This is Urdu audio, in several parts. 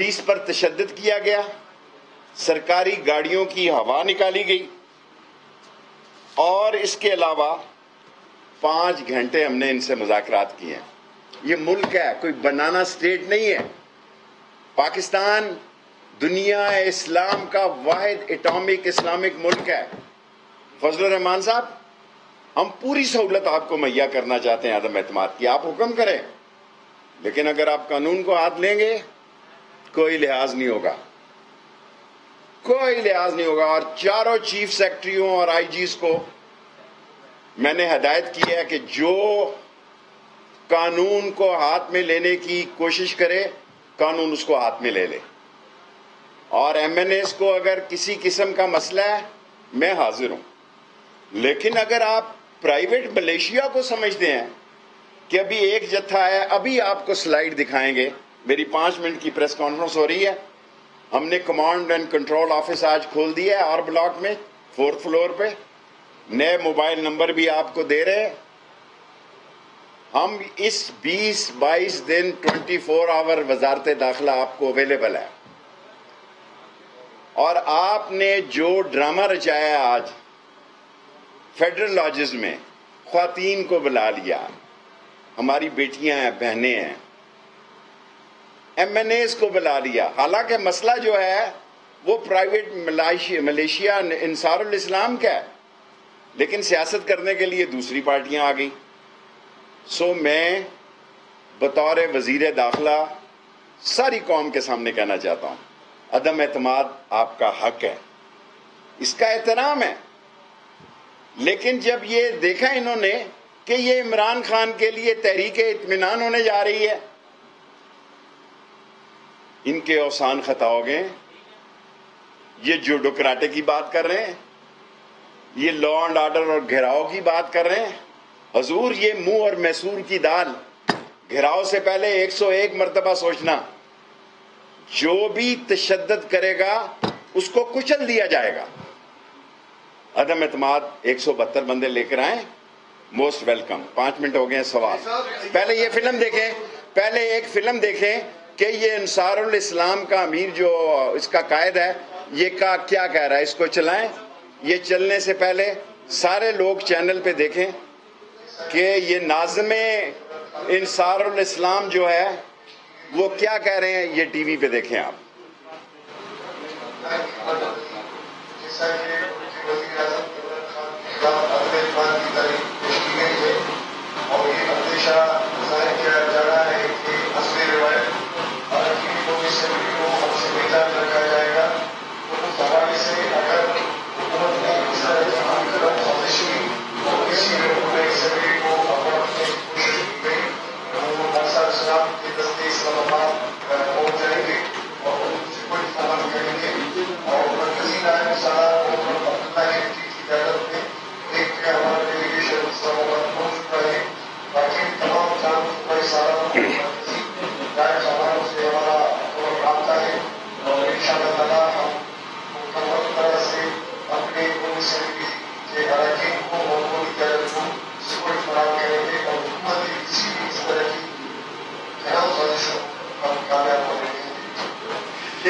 پولیس پر تشدد کیا گیا، سرکاری گاڑیوں کی ہوا نکالی گئی، اور اس کے علاوہ 5 گھنٹے ہم نے ان سے مذاکرات کیے ہیں۔ یہ ملک ہے، کوئی بنانا سٹیٹ نہیں ہے۔ پاکستان دنیا اسلام کا واحد اٹامک اسلامک ملک ہے۔ فضل الرحمان صاحب، ہم پوری سہولت آپ کو مہیا کرنا چاہتے ہیں عدم اعتماد کی، آپ حکم کریں، لیکن اگر آپ قانون کو ہاتھ لیں گے کوئی لحاظ نہیں ہوگا، کوئی لحاظ نہیں ہوگا۔ اور چاروں چیف سیکرٹریوں اور آئی جیز کو میں نے ہدایت کی ہے کہ جو قانون کو ہاتھ میں لینے کی کوشش کرے، قانون اس کو ہاتھ میں لے لے۔ اور ایم این ایز کو اگر کسی قسم کا مسئلہ ہے میں حاضر ہوں، لیکن اگر آپ پرائیویٹ ملیشیا کو سمجھتے ہیں کہ ابھی ایک جتھا ہے، ابھی آپ کو سلائیڈ دکھائیں گے، میری 5 منٹ کی پریس کانفرنس ہو رہی ہے، ہم نے کمانڈ اینڈ کنٹرول آفس آج کھول دیا ہے آر بلاک میں 4th فلور پہ، نئے موبائل نمبر بھی آپ کو دے رہے ہیں۔ ہم اس 20-22 دن 24 آور وزارت داخلہ آپ کو اویلیبل ہے۔ اور آپ نے جو ڈرامہ رچایا آج فیڈرل لاجز میں، خواتین کو بلا لیا، ہماری بیٹیاں ہیں، بہنیں ہیں، ایم این ایز کو بلا لیا، حالانکہ مسئلہ جو ہے وہ پرائیویٹ ملیشیا انصار الاسلام کا ہے، لیکن سیاست کرنے کے لیے دوسری پارٹیاں آ گئی۔ سو میں بطور وزیر داخلہ ساری قوم کے سامنے کہنا چاہتا ہوں، عدم اعتماد آپ کا حق ہے، اس کا احترام ہے، لیکن جب یہ دیکھا انہوں نے کہ یہ عمران خان کے لیے تحریک اطمینان ہونے جا رہی ہے، ان کے اوسان خطا ہو گئے۔ یہ جوڈو کراٹے کی بات کر رہے ہیں، یہ لا اینڈ آرڈر اور گھیراؤ کی بات کر رہے ہیں۔ حضور، یہ منہ اور میسور کی دال، گھیراؤ سے پہلے 101 مرتبہ سوچنا، جو بھی تشدد کرے گا اس کو کچل دیا جائے گا۔ عدم اعتماد 172 بندے لے کر آئیں، موسٹ ویلکم۔ 5 منٹ ہو گئے ہیں سوال۔ پہلے یہ فلم دیکھیں، پہلے ایک فلم دیکھیں کہ یہ انصار الاسلام کا امیر جو اس کا قائد ہے یہ کیا کہہ رہا ہے، اس کو چلائیں۔ یہ چلنے سے پہلے سارے لوگ چینل پہ دیکھیں کہ یہ ناظم انصار الاسلام جو ہے وہ کیا کہہ رہے ہیں، یہ ٹی وی پہ دیکھیں آپ۔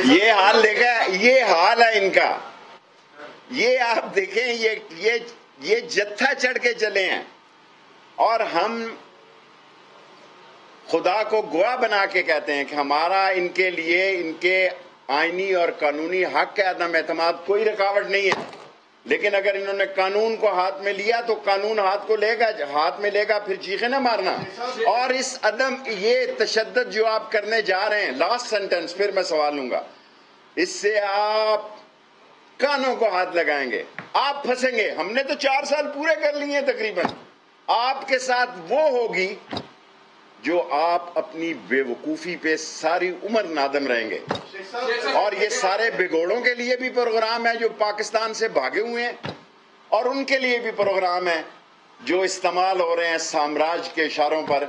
یہ حال دیکھا، یہ حال ہے ان کا، یہ آپ دیکھیں، یہ جتھا چڑھ کے چلے ہیں، اور ہم خدا کو گواہ بنا کے کہتے ہیں کہ ہمارا ان کے لیے ان کے آئینی اور قانونی حق کے عدم اعتماد کوئی رکاوٹ نہیں ہے، لیکن اگر انہوں نے قانون کو ہاتھ میں لیا تو قانون ہاتھ میں لے گا، پھر چیخیں نہ مارنا۔ اور اس یہ تشدد جو آپ کرنے جا رہے ہیں، لاسٹ سینٹنس پھر میں سوال لوں گا، اس سے آپ کانوں کو ہاتھ لگائیں گے، آپ پھنسیں گے۔ ہم نے تو 4 سال پورے کر لیے ہیں تقریباً، آپ کے ساتھ وہ ہوگی جو آپ اپنی بے وقوفی پہ ساری عمر نادم رہیں گے۔ اور یہ سارے بگوڑوں کے لیے بھی پروگرام ہے جو پاکستان سے بھاگے ہوئے ہیں، اور ان کے لیے بھی پروگرام ہے جو استعمال ہو رہے ہیں سامراج کے اشاروں پر،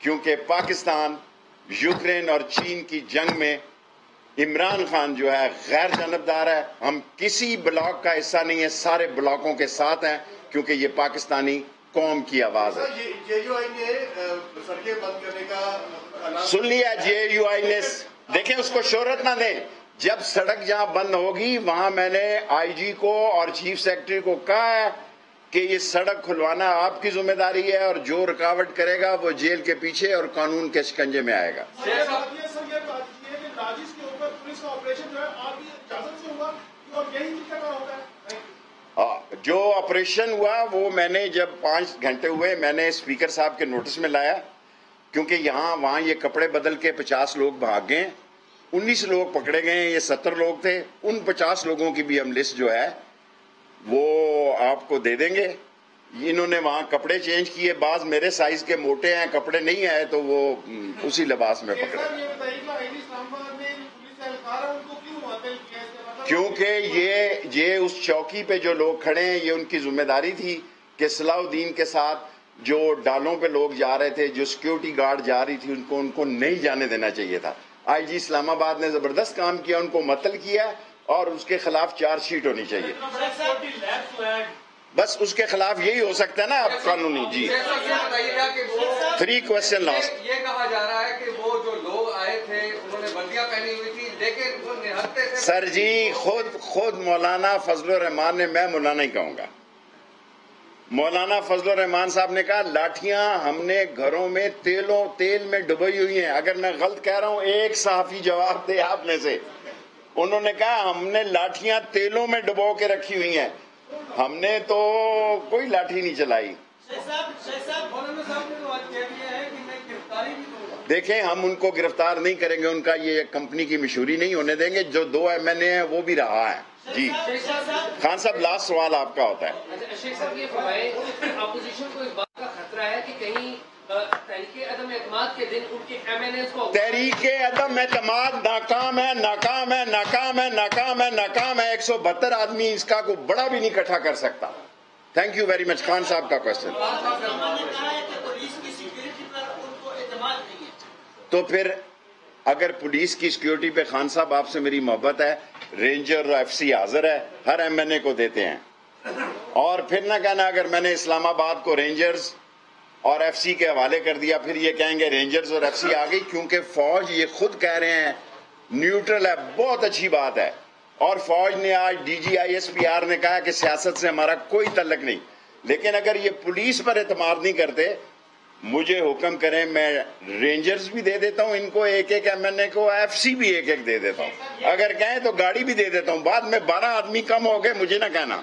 کیونکہ پاکستان یوکرین اور چین کی جنگ میں عمران خان جو ہے غیر جانبدار ہے۔ ہم کسی بلاک کا حصہ نہیں ہے، سارے بلاکوں کے ساتھ ہیں، کیونکہ یہ پاکستانی قوم کی آواز ہے۔ سن لیا جے یو آئی نے دیکھیں اس کو شہرت نہ دیں. جب سڑک جہاں بند ہوگی وہاں میں نے آئی جی کو اور چیف سیکرٹری کو کہا ہے کہ یہ سڑک کھلوانا آپ کی ذمہ داری ہے اور جو رکاوٹ کرے گا وہ جیل کے پیچھے اور قانون کے شکنجے میں آئے گا. جو آپریشن ہوا وہ میں نے جب 5 گھنٹے ہوئے میں نے اسپیکر صاحب کے نوٹس میں لایا کیونکہ وہاں یہ کپڑے بدل کے 50 لوگ بھاگ گئے, 19 لوگ پکڑے گئے ہیں, یہ 70 لوگ تھے. ان 50 لوگوں کی بھی ہم لسٹ جو ہے وہ آپ کو دے دیں گے. انہوں نے وہاں کپڑے چینج کیے, بعض میرے سائز کے موٹے ہیں, کپڑے نہیں آئے تو وہ اسی لباس میں پکڑے. کیونکہ یہ اس چوکی پہ جو لوگ کھڑے ہیں یہ ان کی ذمہ داری تھی کہ صلاح الدین کے ساتھ جو ڈالوں پہ لوگ جا رہے تھے, جو سیکیورٹی گارڈ جا رہی تھی, ان کو نہیں جانے دینا چاہیے تھا. آئی جی اسلام آباد نے زبردست کام کیا, ان کو معطل کیا اور اس کے خلاف چارج شیٹ ہونی چاہیے. بس اس کے خلاف یہی ہو سکتا ہے نا اب قانونی. جی 3 کوسچن لاسٹ. یہ کہا جا رہا ہے کہ وہ جو لوگ آئے تھے انہوں نے وردیاں پہنی ہوئی تھی لیکن وہ نہتے سے. سر جی خود مولانا فضل الرحمان نے, میں مولانا نہیں کہوں گا, مولانا فضل الرحمان صاحب نے کہا لاٹھیاں ہم نے گھروں میں تیل میں ڈبوئی ہوئی ہیں. اگر میں غلط کہہ رہا ہوں ایک صحافی جواب دے آپ میں سے. انہوں نے کہا ہم نے لاٹھیاں تیلوں میں ڈبو کے رکھی ہوئی ہیں, ہم نے تو کوئی لاٹھی نہیں چلائی. دیکھیں ہم ان کو گرفتار نہیں کریں گے, ان کا یہ کمپنی کی مشہوری نہیں ہونے دیں گے. جو 2 MNA ہیں وہ بھی رہا ہے. جی خان صاحب لاسٹ سوال آپ کا ہوتا ہے. شیخ صاحب یہ فرمائیں اپوزیشن کو اس بات کا خطرہ ہے کہ کہیں تحریک عدم اعتماد کے دن ان کے MNAs کو تحریک عدم اعتماد ناکام ہے, ناکام ہے, ناکام ہے, ناکام ہے, ناکام ہے. 172 آدمی اس کا کو بڑا بھی نہیں اکٹھا کر سکتا. Thank you very much. Khan صاحب کا کوشچن. تو پھر اگر پولیس کی سیکیورٹی پہ خان صاحب آپ سے میری محبت ہے, رینجر اور FCC حاضر ہے, ہر MNA کو دیتے ہیں. اور پھر نہ کہنا اگر میں نے اسلام آباد کو رینجرز اور FCC کے حوالے کر دیا پھر یہ کہیں گے رینجرز اور FCC آ گئی. کیونکہ فوج یہ خود کہہ رہے ہیں نیوٹرل ہے, بہت اچھی بات ہے. اور فوج نے آج DG ISPR نے کہا کہ سیاست سے ہمارا کوئی تعلق نہیں. لیکن اگر یہ پولیس پر اعتماد نہیں کرتے مجھے حکم کریں, میں رینجرز بھی دے دیتا ہوں ان کو ایک MNA کو, FCC بھی ایک دے دیتا ہوں. اگر کہیں تو گاڑی بھی دے دیتا ہوں. بعد میں 12 آدمی کم ہو گئے, مجھے نہ کہنا.